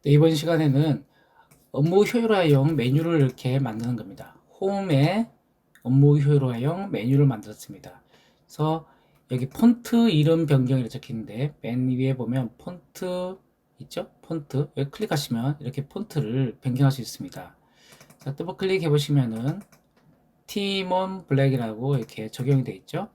네, 이번 시간에는 업무 효율화용 메뉴를 이렇게 만드는 겁니다. 홈에 업무 효율화용 메뉴를 만들었습니다. 그래서 여기 폰트 이름 변경이라고 적혀있는데 맨 위에 보면 폰트 있죠? 폰트 여기 클릭하시면 이렇게 폰트를 변경할 수 있습니다. 자, 더블 클릭해 보시면은 티몬 블랙이라고 이렇게 적용이 되어 있죠?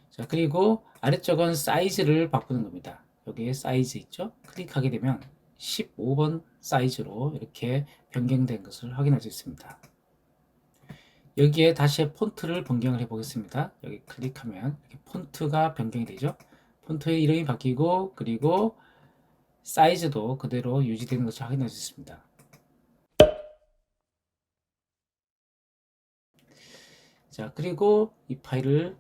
자, 그리고 아래쪽은 사이즈를 바꾸는 겁니다. 여기에 사이즈 있죠? 클릭하게 되면 15번 사이즈로 이렇게 변경된 것을 확인할 수 있습니다. 여기에 다시 폰트를 변경을 해 보겠습니다. 여기 클릭하면 이렇게 폰트가 변경이 되죠? 폰트의 이름이 바뀌고 그리고 사이즈도 그대로 유지되는 것을 확인할 수 있습니다. 자, 그리고 이 파일을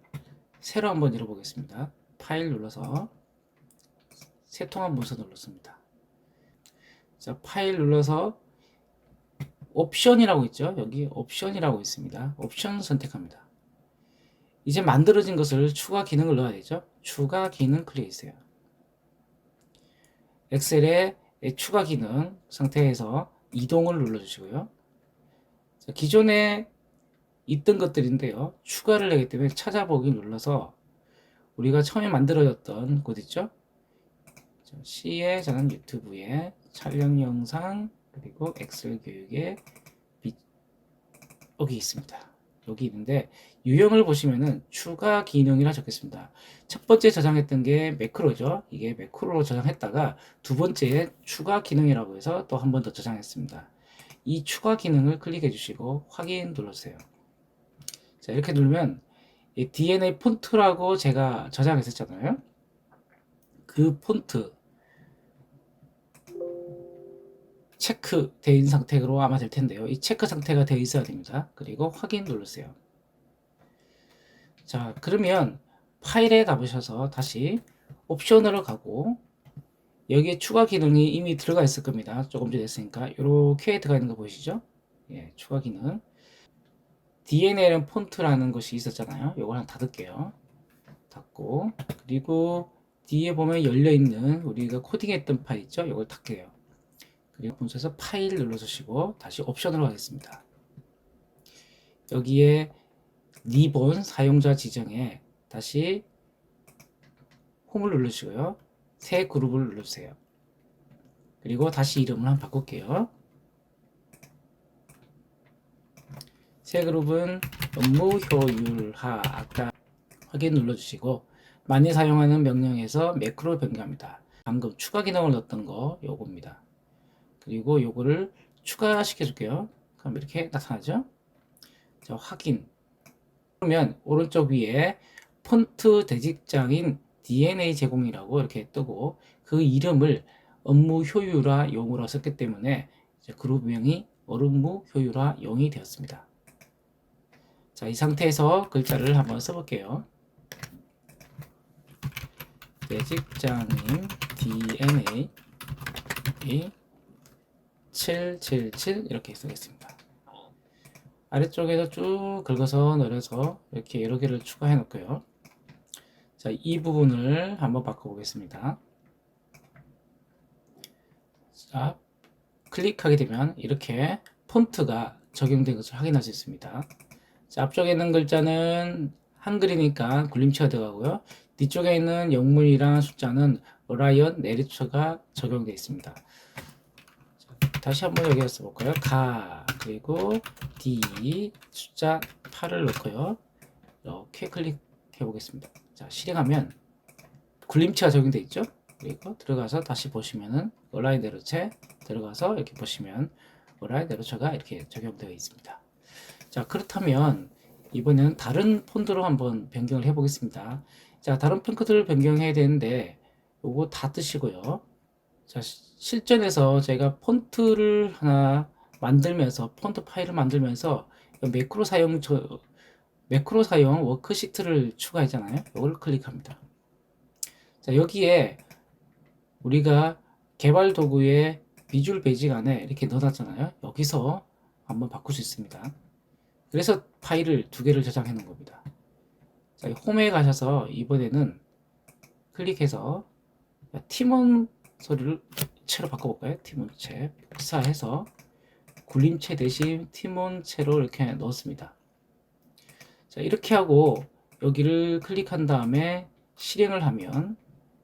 새로 한번 열어보겠습니다. 파일 눌러서 새 통합 문서 눌렀습니다. 자, 파일 눌러서 옵션이라고 있죠. 여기 옵션이라고 있습니다. 옵션 선택합니다. 이제 만들어진 것을 추가 기능을 넣어야 되죠. 추가 기능 클릭해주세요. 엑셀의 추가 기능 상태에서 이동을 눌러주시고요. 자, 기존에 있던 것들인데요. 추가를 하기 때문에 찾아보기 눌러서 우리가 처음에 만들어졌던 곳 있죠. C에 저는 유튜브에 촬영 영상 그리고 엑셀 교육에 여기 있습니다. 여기 있는데 유형을 보시면은 추가 기능이라 적혔습니다. 첫 번째 저장했던 게 매크로죠. 이게 매크로로 저장했다가 두 번째 추가 기능이라고 해서 또 한 번 더 저장했습니다. 이 추가 기능을 클릭해 주시고 확인 눌러주세요. 자, 이렇게 누르면 이 DNA 폰트라고 제가 저장했었잖아요. 그 폰트 체크 되어 있는 상태로 아마 될 텐데요. 이 체크 상태가 되어 있어야 됩니다. 그리고 확인 누르세요. 자, 그러면 파일에 가보셔서 다시 옵션으로 가고 여기에 추가 기능이 이미 들어가 있을 겁니다. 조금 전에 했으니까 이렇게 들어가 있는 거 보이시죠? 예, 추가 기능. DNA는 폰트라는 것이 있었잖아요. 이걸 한번 닫을게요. 닫고 그리고 뒤에 보면 열려 있는 우리가 코딩했던 파일 있죠? 이걸 닫게요. 그리고 문서에서 파일 눌러주시고 다시 옵션으로 가겠습니다. 여기에 리본 사용자 지정에 다시 홈을 누르시고요. 새 그룹을 눌러주세요. 그리고 다시 이름을 한번 바꿀게요. 새 그룹은 업무 효율화 아까 확인 눌러주시고 많이 사용하는 명령에서 매크로 변경합니다. 방금 추가 기능을 넣었던 거 요겁니다. 그리고 요거를 추가시켜 줄게요. 그럼 이렇게 나타나죠. 자, 확인. 그러면 오른쪽 위에 폰트 대직장인 DNA 제공이라고 이렇게 뜨고 그 이름을 업무 효율화 용으로 썼기 때문에 그룹명이 업무 효율화 용이 되었습니다. 자, 이 상태에서 글자를 한번 써볼게요. 대직장인 DNA 777 이렇게 쓰겠습니다. 아래쪽에서 쭉 긁어서 내려서 이렇게 여러 개를 추가해 놓고요. 자, 이 부분을 한번 바꿔보겠습니다. 자, 클릭하게 되면 이렇게 폰트가 적용된 것을 확인할 수 있습니다. 자, 앞쪽에 있는 글자는 한글이니까 굴림체가 들어가고요. 뒤쪽에 있는 영문이랑 숫자는 오라이언 내리처가 적용되어 있습니다. 자, 다시 한번 여기에 써볼까요? 가 그리고 D 숫자 8을 넣고요. 이렇게 클릭해 보겠습니다. 자, 실행하면 굴림체가 적용되어 있죠? 그리고 들어가서 다시 보시면은 온라인 내로체 들어가서 이렇게 보시면 온라인 내로체가 이렇게 적용되어 있습니다. 자, 그렇다면 이번에는 다른 폰트로 한번 변경을 해 보겠습니다. 자, 다른 폰트를 변경해야 되는데 요거 다 뜨시고요. 자, 실전에서 제가 폰트를 하나 만들면서 폰트 파일을 만들면서 매크로 사용 워크시트를 추가했잖아요. 이걸 클릭합니다. 자, 여기에 우리가 개발 도구에 비주얼 베이직 안에 이렇게 넣어놨잖아요. 여기서 한번 바꿀 수 있습니다. 그래서 파일을 두 개를 저장해 놓은 겁니다. 자, 홈에 가셔서 이번에는 클릭해서 팀원 소리를 네로체로 바꿔볼까요? 티몬체 복사해서 굴림체 대신 티몬체로 이렇게 넣었습니다. 자, 이렇게 하고 여기를 클릭한 다음에 실행을 하면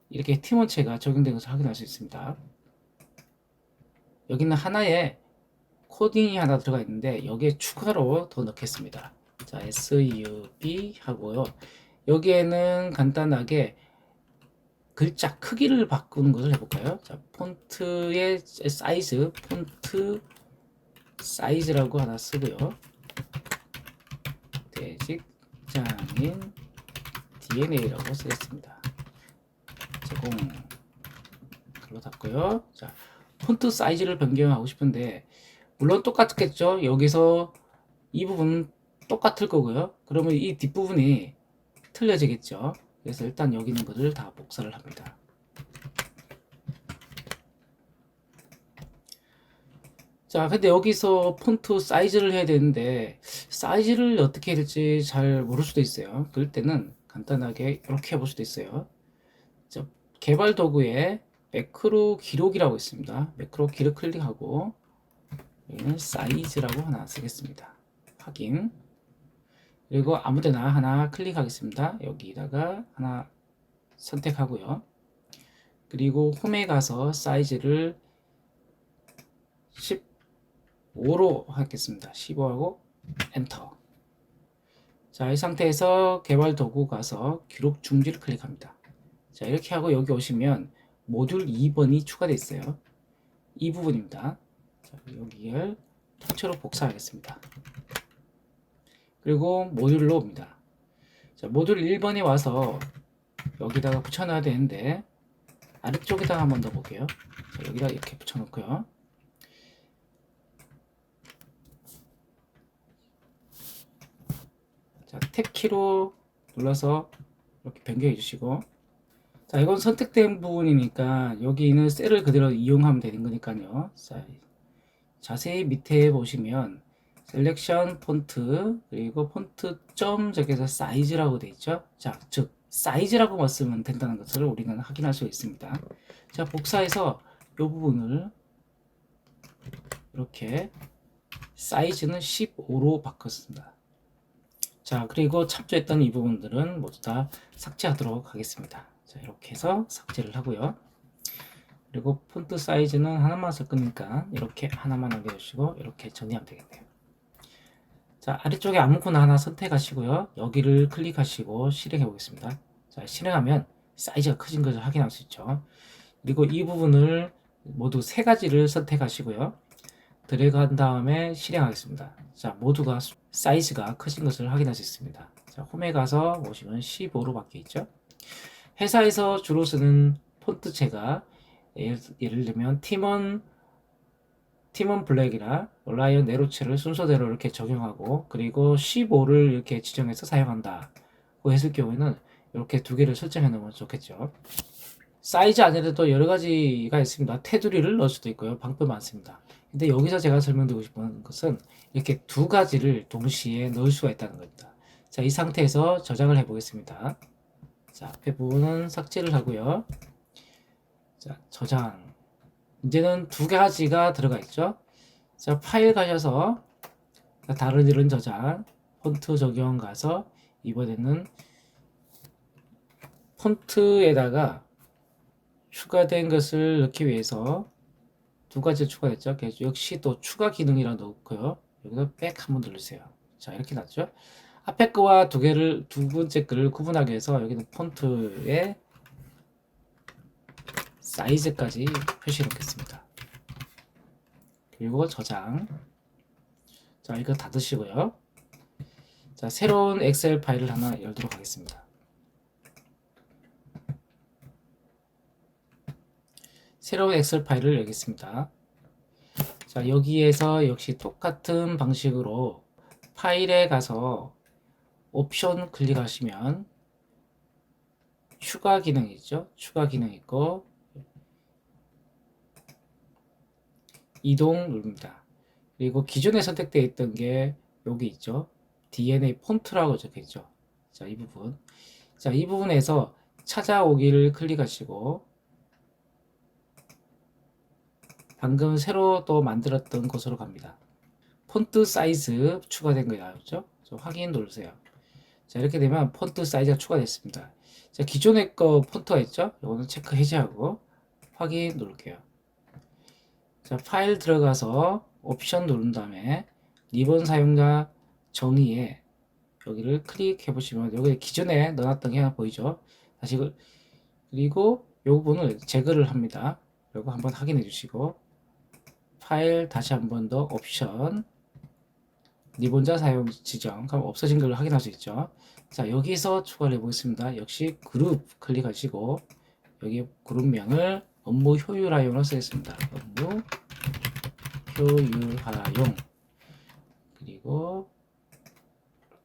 이렇게 티몬체가 적용된 것을 확인할 수 있습니다. 여기는 하나에 코딩이 하나 들어가 있는데 여기에 추가로 더 넣겠습니다. 자, SUB 하고요. 여기에는 간단하게 글자 크기를 바꾸는 것을 해볼까요? 자, 폰트의 사이즈, 폰트 사이즈라고 하나 쓰고요. 대직장인 DNA라고 쓰겠습니다. 제공 글로 닫고요. 자, 폰트 사이즈를 변경하고 싶은데 물론 똑같겠죠. 여기서 이 부분 똑같을 거고요. 그러면 이 뒷부분이 틀려지겠죠. 그래서 일단 여기 있는 것을 다 복사를 합니다. 자, 근데 여기서 폰트 사이즈를 해야 되는데 사이즈를 어떻게 해야 될지 잘 모를 수도 있어요. 그럴 때는 간단하게 이렇게 해볼 수도 있어요. 자, 개발 도구에 매크로 기록이라고 있습니다. 매크로 기록 클릭하고 여기는 사이즈라고 하나 쓰겠습니다. 확인. 그리고 아무데나 하나 클릭하겠습니다. 여기다가 하나 선택하고요. 그리고 홈에 가서 사이즈를 15로 하겠습니다. 15하고 엔터. 자, 이 상태에서 개발 도구 가서 기록 중지를 클릭합니다. 자, 이렇게 하고 여기 오시면 모듈 2번이 추가되어 있어요. 이 부분입니다. 자, 여기를 통째로 복사하겠습니다. 그리고 모듈로 옵니다. 자, 모듈 1번에 와서 여기다가 붙여놔야 되는데 아래쪽에다가 한번 더 볼게요. 자, 여기다 이렇게 붙여놓고요. 자, 탭키로 눌러서 이렇게 변경해 주시고, 자, 이건 선택된 부분이니까 여기 있는 셀을 그대로 이용하면 되는 거니까요. 자, 자세히 밑에 보시면 셀렉션 폰트 그리고 폰트 점 저기서 사이즈라고 되어 있죠. 자, 즉 사이즈라고만 쓰면 된다는 것을 우리는 확인할 수 있습니다. 자, 복사해서 이 부분을 이렇게 사이즈는 15로 바꿨습니다. 자, 그리고 참조했던 이 부분들은 모두 다 삭제하도록 하겠습니다. 자, 이렇게 해서 삭제를 하고요. 그리고 폰트 사이즈는 하나만 쓸 거니까 이렇게 하나만 남겨주시고 이렇게 정리하면 되겠네요. 자, 아래쪽에 아무거나 하나 선택하시고요. 여기를 클릭하시고 실행해 보겠습니다. 자, 실행하면 사이즈가 커진 것을 확인할 수 있죠. 그리고 이 부분을 모두 세 가지를 선택하시고요. 드래그한 다음에 실행하겠습니다. 자, 모두가 사이즈가 커진 것을 확인할 수 있습니다. 자, 홈에 가서 보시면 15로 바뀌어 있죠. 회사에서 주로 쓰는 폰트체가 예를 들면 팀원 블랙이나 라이언 네로체를 순서대로 이렇게 적용하고 그리고 15를 이렇게 지정해서 사용한다 고 했을 경우에는 이렇게 두 개를 설정해 놓으면 좋겠죠. 사이즈 안에도 여러 가지가 있습니다. 테두리를 넣을 수도 있고요. 방법이 많습니다. 근데 여기서 제가 설명드리고 싶은 것은 이렇게 두 가지를 동시에 넣을 수가 있다는 겁니다. 자, 이 상태에서 저장을 해 보겠습니다. 자, 앞에 부분은 삭제를 하고요. 자, 저장. 이제는 두 가지가 들어가 있죠. 자, 파일 가셔서 다른 이런 저장, 폰트 적용 가서 이번에는 폰트에다가 추가된 것을 넣기 위해서 두 가지 추가됐죠. 역시 또 추가 기능이라 넣고요. 여기서 백 한번 누르세요. 자, 이렇게 났죠. 앞에 거와 두 번째 거를 구분하기 위해서 여기는 폰트에 사이즈까지 표시해 놓겠습니다. 그리고 저장. 자, 이거 닫으시고요. 자, 새로운 엑셀 파일을 하나 열도록 하겠습니다. 새로운 엑셀 파일을 열겠습니다. 자, 여기에서 역시 똑같은 방식으로 파일에 가서 옵션 클릭하시면 추가 기능이 있죠. 추가 기능 있고 이동 누릅니다. 그리고 기존에 선택되어 있던 게 여기 있죠. DNA 폰트라고 적혀 있죠. 자, 이 부분. 자, 이 부분에서 찾아오기를 클릭하시고 방금 새로 또 만들었던 곳으로 갑니다. 폰트 사이즈 추가된 거 나왔죠? 확인 누르세요. 자, 이렇게 되면 폰트 사이즈가 추가됐습니다. 자, 기존의 거 폰트가 있죠? 이거는 체크 해제하고 확인 누를게요. 자, 파일 들어가서 옵션 누른 다음에 리본 사용자 정의에 여기를 클릭해 보시면 여기 기존에 넣어놨던 게 하나 보이죠? 다시 그리고 이 부분을 제거를 합니다. 그리고 한번 확인해 주시고 파일 다시 한번 더 옵션 리본자 사용 지정 그럼 없어진 걸 확인할 수 있죠. 자, 여기서 추가를 해 보겠습니다. 역시 그룹 클릭하시고 여기 그룹명을 업무 효율화용으로 쓰겠습니다. 업무 효율화용 그리고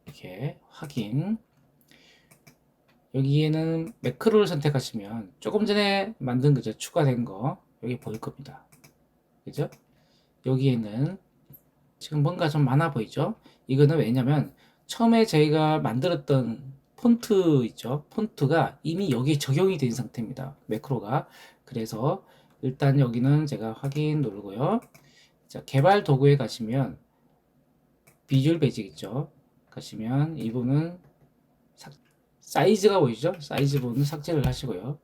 이렇게 확인. 여기에는 매크로를 선택하시면 조금 전에 만든 거죠. 추가된 거 여기 보일 겁니다. 그죠? 여기에는 지금 뭔가 좀 많아 보이죠? 이거는 왜냐면 처음에 저희가 만들었던 폰트 있죠? 폰트가 이미 여기에 적용이 된 상태입니다. 매크로가. 그래서 일단 여기는 제가 확인 누르고요. 자, 개발 도구에 가시면 비주얼 베이직 있죠? 가시면 이 부분은 사이즈가 보이죠? 사이즈 부분은 삭제를 하시고요.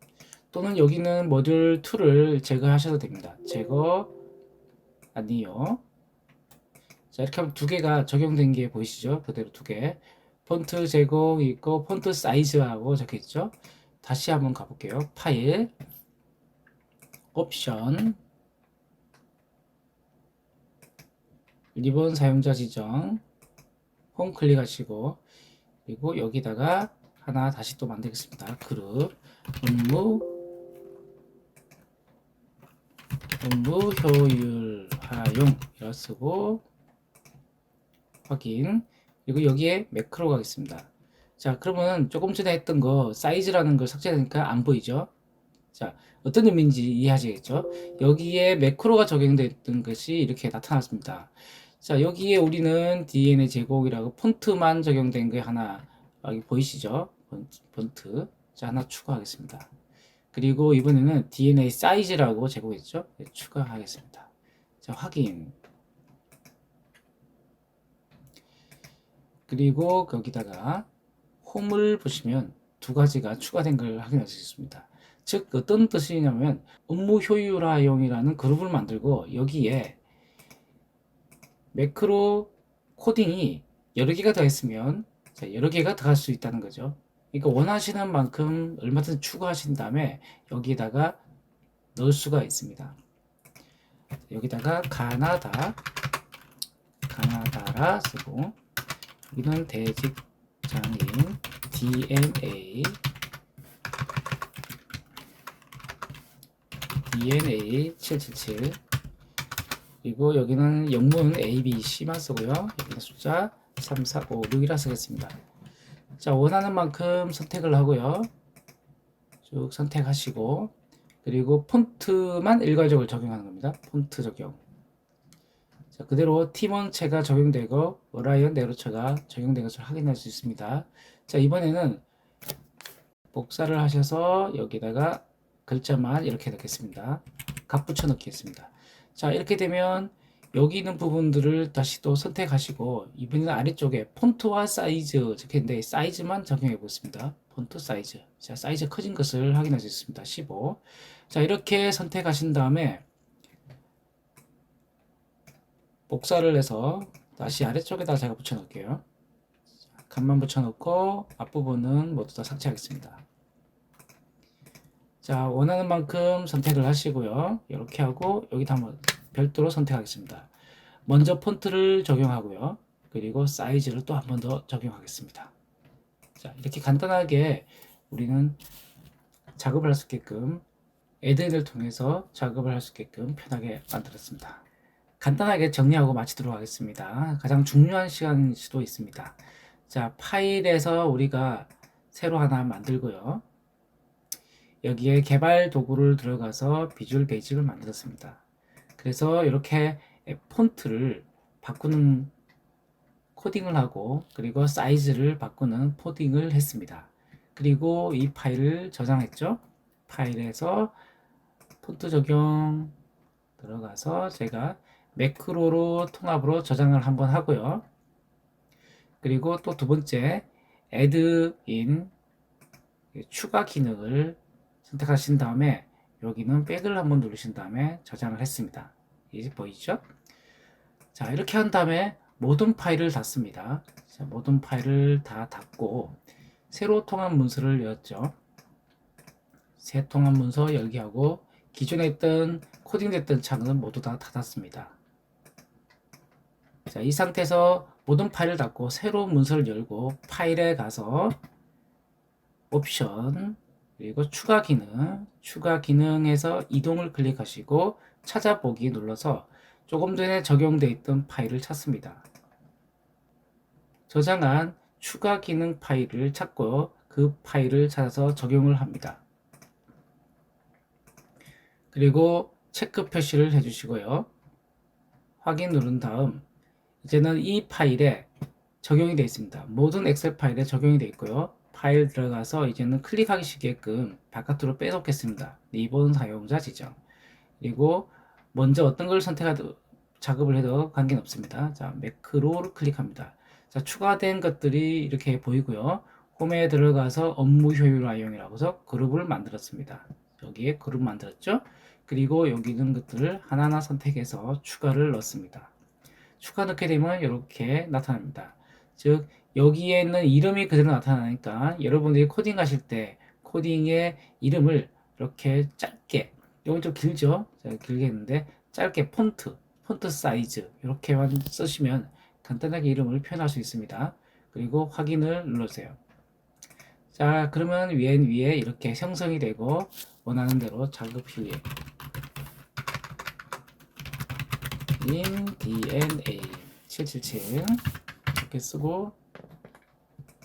또는 여기는 모듈 2를 제거하셔도 됩니다. 제거 아니요. 자, 이렇게 하면 두 개가 적용된 게 보이시죠? 그대로 두 개. 폰트 제공 있고 폰트 사이즈하고 적혀 있죠? 다시 한번 가볼게요. 파일, 옵션, 리본 사용자 지정, 홈 클릭하시고 그리고 여기다가 하나 다시 또 만들겠습니다. 그룹, 업무 효율화용 이라 쓰고 확인. 그리고 여기에 매크로 가겠습니다. 자, 그러면 조금 전에 했던 거 사이즈라는 걸 삭제하니까 안 보이죠? 자, 어떤 의미인지 이해하시겠죠? 여기에 매크로가 적용됐던 것이 이렇게 나타났습니다. 자, 여기에 우리는 DNA 제공이라고 폰트만 적용된 게 하나 여기 보이시죠? 폰트. 자, 하나 추가하겠습니다. 그리고 이번에는 DNA 사이즈라고 제공했죠? 네, 추가하겠습니다. 자, 확인. 그리고 거기다가 홈을 보시면 두 가지가 추가된 걸 확인할 수 있습니다. 즉 어떤 뜻이냐면 업무 효율화용이라는 그룹을 만들고 여기에 매크로 코딩이 여러 개가 더 있으면 여러 개가 더 할 수 있다는 거죠. 그러니까 원하시는 만큼 얼마든지 추가하신 다음에 여기다가 넣을 수가 있습니다. 여기다가 가나다라 쓰고 여기는 대직장인 DNA 777 그리고 여기는 영문 ABC만 쓰고요. 여기는 숫자 3, 4, 5, 6이라 쓰겠습니다. 자, 원하는 만큼 선택을 하고요. 쭉 선택하시고 그리고 폰트만 일괄적으로 적용하는 겁니다. 폰트 적용. 자, 그대로 팀원체가 적용되고 어라이언 네로체가 적용된 것을 확인할 수 있습니다. 자, 이번에는 복사를 하셔서 여기다가 글자만 이렇게 넣겠습니다. 값 붙여 넣겠습니다. 자, 이렇게 되면 여기 있는 부분들을 다시 또 선택하시고 이번에는 아래쪽에 폰트와 사이즈 적혀있는데 사이즈만 적용해 보겠습니다. 폰트 사이즈. 자, 사이즈 커진 것을 확인할 수 있습니다. 15. 자, 이렇게 선택하신 다음에 복사를 해서 다시 아래쪽에다 제가 붙여 놓을게요. 값만 붙여 놓고 앞부분은 모두 다 삭제하겠습니다. 자, 원하는 만큼 선택을 하시고요. 이렇게 하고 여기다 한번 별도로 선택하겠습니다. 먼저 폰트를 적용하고요. 그리고 사이즈를 또 한 번 더 적용하겠습니다. 자, 이렇게 간단하게 우리는 작업을 할 수 있게끔 애드인을 통해서 작업을 할 수 있게끔 편하게 만들었습니다. 간단하게 정리하고 마치도록 하겠습니다. 가장 중요한 시간일 수도 있습니다. 자, 파일에서 우리가 새로 하나 만들고요. 여기에 개발 도구를 들어가서 비주얼 베이직을 만들었습니다. 그래서 이렇게 폰트를 바꾸는 코딩을 하고 그리고 사이즈를 바꾸는 코딩을 했습니다. 그리고 이 파일을 저장했죠. 파일에서 폰트 적용 들어가서 제가 매크로로 통합으로 저장을 한번 하고요. 그리고 또 두 번째 add in 추가 기능을 선택하신 다음에 여기는 백을 한번 누르신 다음에 저장을 했습니다. 이제 보이죠? 자, 이렇게 한 다음에 모든 파일을 닫습니다. 자, 모든 파일을 다 닫고 새로 통합 문서를 열었죠. 새 통합 문서 열기 하고 기존에 있던 코딩됐던 창은 모두 다 닫았습니다. 자, 이 상태에서 모든 파일을 닫고 새로운 문서를 열고 파일에 가서 옵션 그리고 추가 기능에서 이동을 클릭하시고 찾아보기 눌러서 조금 전에 적용되어 있던 파일을 찾습니다. 저장한 추가 기능 파일을 찾고 그 파일을 찾아서 적용을 합니다. 그리고 체크 표시를 해주시고요. 확인 누른 다음 이제는 이 파일에 적용이 되어 있습니다. 모든 엑셀 파일에 적용이 되어 있고요. 파일 들어가서 이제는 클릭하기 쉽게끔 바깥으로 빼놓겠습니다. 리본 사용자 지정. 그리고 먼저 어떤 걸 선택하든 작업을 해도 관계는 없습니다. 자, 매크로를 클릭합니다. 자, 추가된 것들이 이렇게 보이고요. 홈에 들어가서 업무 효율 활용이라고 해서 그룹을 만들었습니다. 여기에 그룹 만들었죠? 그리고 여기 있는 것들을 하나하나 선택해서 추가를 넣습니다. 추가 넣게 되면 이렇게 나타납니다. 즉 여기에 있는 이름이 그대로 나타나니까 여러분들이 코딩 하실 때 코딩의 이름을 이렇게 짧게, 이건 좀 길죠? 길게 했는데 짧게 폰트 사이즈 이렇게만 쓰시면 간단하게 이름을 표현할 수 있습니다. 그리고 확인을 눌러주세요. 자, 그러면 위에 이렇게 형성이 되고 원하는 대로 작업 후에 in DNA 777 이렇게 쓰고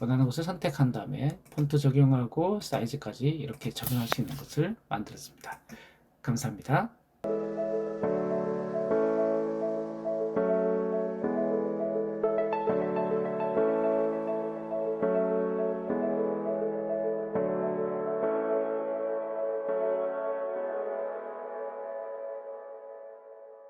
원하는 것을 선택한 다음에 폰트 적용하고 사이즈까지 이렇게 적용할 수 있는 것을 만들었습니다. 감사합니다.